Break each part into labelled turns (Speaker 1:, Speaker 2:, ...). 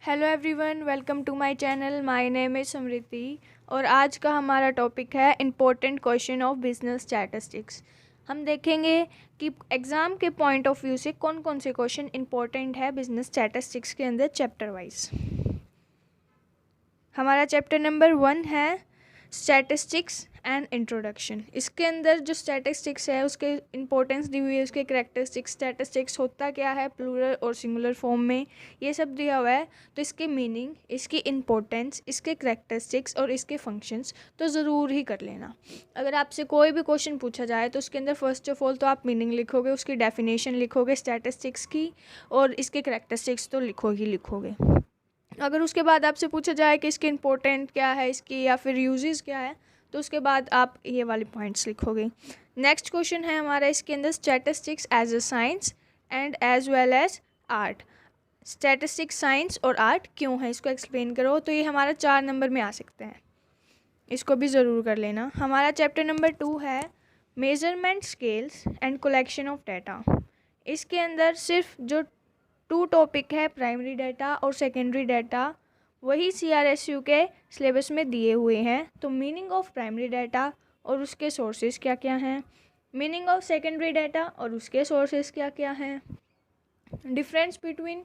Speaker 1: Hello everyone, welcome to my channel. My name is Smriti और आज का हमारा टॉपिक है important question of business statistics. हम देखेंगे कि एग्ज़ाम के पॉइंट ऑफ व्यू से कौन कौन से क्वेश्चन इम्पोर्टेंट है बिजनेस स्टैटिस्टिक्स के अंदर चैप्टर वाइज। हमारा चैप्टर नंबर 1 है स्टैटिस्टिक्स एंड इंट्रोडक्शन। इसके अंदर जो स्टैटिस्टिक्स है उसके इंपॉर्टेंस दी हुई है, उसके करैक्टरिस्टिक्स, स्टैटिस्टिक्स होता क्या है प्लूरल और सिंगुलर फॉर्म में, ये सब दिया हुआ है। तो इसके मीनिंग, इसकी इंपॉर्टेंस, इसके करैक्टरिस्टिक्स और इसके फंक्शंस तो ज़रूर ही कर लेना। अगर आपसे कोई भी क्वेश्चन पूछा जाए तो उसके अंदर फर्स्ट ऑफ ऑल तो आप मीनिंग लिखोगे, उसकी डेफिनेशन लिखोगे स्टैटिस्टिक्स की, और इसके करैक्टरिस्टिक्स तो लिखोगे। अगर उसके बाद आपसे पूछा जाए कि इसकी इम्पोर्टेंट क्या है इसकी, या फिर यूजेस क्या है, तो उसके बाद आप ये वाले पॉइंट्स लिखोगे। नेक्स्ट क्वेश्चन है हमारा इसके अंदर statistics as a science and as well as art. Statistics science और आर्ट क्यों है, इसको एक्सप्लेन करो। तो ये हमारा 4 नंबर में आ सकते हैं, इसको भी ज़रूर कर लेना। हमारा चैप्टर नंबर 2 है measurement scales and collection of data. इसके अंदर सिर्फ जो 2 टॉपिक है, प्राइमरी डाटा और सेकेंडरी डाटा, वही CRSU के सिलेबस में दिए हुए हैं। तो मीनिंग ऑफ प्राइमरी डाटा और उसके सोर्सेज क्या क्या हैं, मीनिंग ऑफ सेकेंडरी डाटा और उसके सोर्सेज क्या क्या हैं, difference between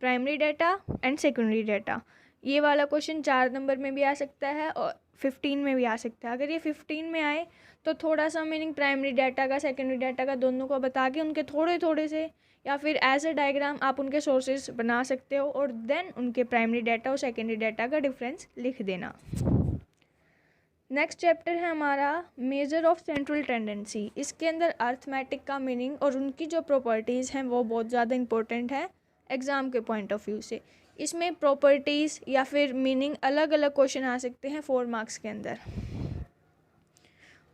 Speaker 1: primary data and secondary data. ये वाला क्वेश्चन 4 नंबर में भी आ सकता है और 15 में भी आ सकता है। अगर ये 15 में आए तो थोड़ा सा मीनिंग प्राइमरी डाटा का, सेकेंडरी डाटा का, दोनों को बता के उनके थोड़े थोड़े से या फिर एज अ डायग्राम आप उनके सोर्सेज बना सकते हो और देन उनके प्राइमरी डाटा और सेकेंडरी डाटा का डिफरेंस लिख देना। नेक्स्ट चैप्टर है हमारा मेजर ऑफ सेंट्रल टेंडेंसी। इसके अंदर अर्थमेटिक का मीनिंग और उनकी जो प्रॉपर्टीज़ हैं वो बहुत ज़्यादा इंपॉर्टेंट है एग्ज़ाम के पॉइंट ऑफ व्यू से। इसमें प्रॉपर्टीज़ या फिर मीनिंग अलग अलग क्वेश्चन आ सकते हैं 4 मार्क्स के अंदर।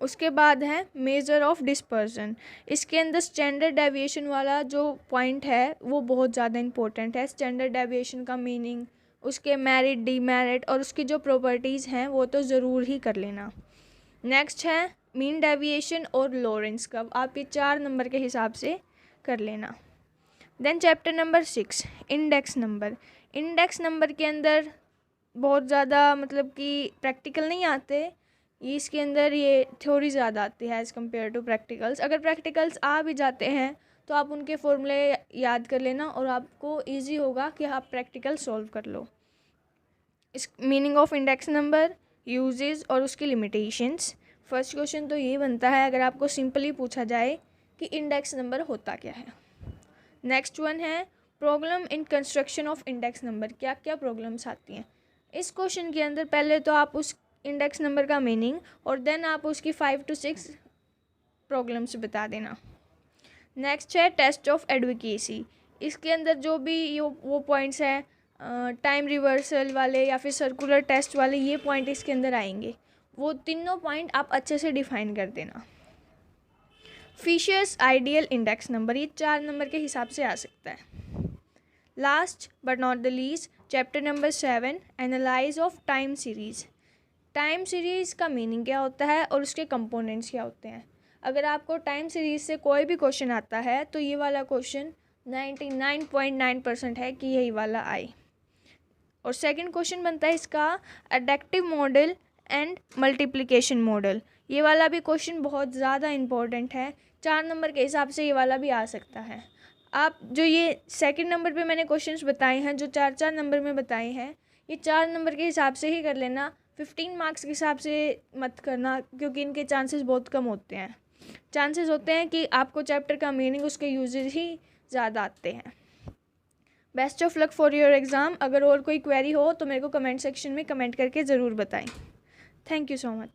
Speaker 1: उसके बाद है मेजर ऑफ डिस्पर्जन। इसके अंदर स्टैंडर्ड डेविएशन वाला जो पॉइंट है वो बहुत ज़्यादा इंपॉर्टेंट है। स्टैंडर्ड डेविएशन का मीनिंग, उसके मेरिट, डीमेरिट और उसकी जो प्रॉपर्टीज़ हैं वो तो ज़रूर ही कर लेना। नेक्स्ट है मीन डेविएशन और लॉरेंस कर्व, आप ये 4 नंबर के हिसाब से कर लेना। Then chapter number 6 index number. Index number के अंदर बहुत ज़्यादा मतलब कि प्रैक्टिकल नहीं आते, इसके अंदर ये थ्योरी ज़्यादा आती है एज़ कम्पेयर टू प्रैक्टिकल्स। अगर प्रैक्टिकल्स आ भी जाते हैं तो आप उनके फॉर्मूले याद कर लेना और आपको इजी होगा कि आप प्रैक्टिकल सॉल्व कर लो। इस meaning of index number, uses और उसकी लिमिटेशंस। फर्स्ट क्वेश्चन तो ये बनता है अगर आपको सिंपली पूछा जाए कि इंडेक्स नंबर होता क्या है। नेक्स्ट वन है problem in construction of index number, क्या क्या प्रॉब्लम्स आती हैं। इस क्वेश्चन के अंदर पहले तो आप उस इंडेक्स नंबर का मीनिंग और देन आप उसकी 5 to 6 प्रॉब्लम्स बता देना। नेक्स्ट है टेस्ट ऑफ एडवोकेसी। इसके अंदर जो भी वो पॉइंट्स हैं, टाइम रिवर्सल वाले या फिर सर्कुलर टेस्ट वाले, ये पॉइंट इसके अंदर आएंगे। वो तीनों पॉइंट आप अच्छे से डिफाइन कर देना। फिशर्स आइडियल इंडेक्स नंबर, ये 4 नंबर के हिसाब से आ सकता है। Last but not the least chapter number 7 analyse of time series. Time series का मीनिंग क्या होता है और उसके कंपोनेंट्स क्या होते हैं। अगर आपको टाइम सीरीज़ से कोई भी क्वेश्चन आता है तो ये वाला क्वेश्चन 99.9% है कि यही वाला आए। और सेकंड क्वेश्चन बनता है इसका addictive model and multiplication model. ये वाला भी क्वेश्चन बहुत ज़्यादा इंपॉर्टेंट है, 4 नंबर के हिसाब से ये वाला भी आ सकता है। आप जो ये सेकंड नंबर पे मैंने क्वेश्चंस बताए हैं, जो 4 नंबर में बताए हैं, ये 4 नंबर के हिसाब से ही कर लेना। 15 मार्क्स के हिसाब से मत करना क्योंकि इनके चांसेस बहुत कम होते हैं। चांसेस होते हैं कि आपको चैप्टर का मीनिंग, उसके यूजेस ही ज़्यादा आते हैं। Best of luck for your exam. अगर और कोई क्वेरी हो तो मेरे को कमेंट सेक्शन में कमेंट करके ज़रूर बताएं। Thank you so much.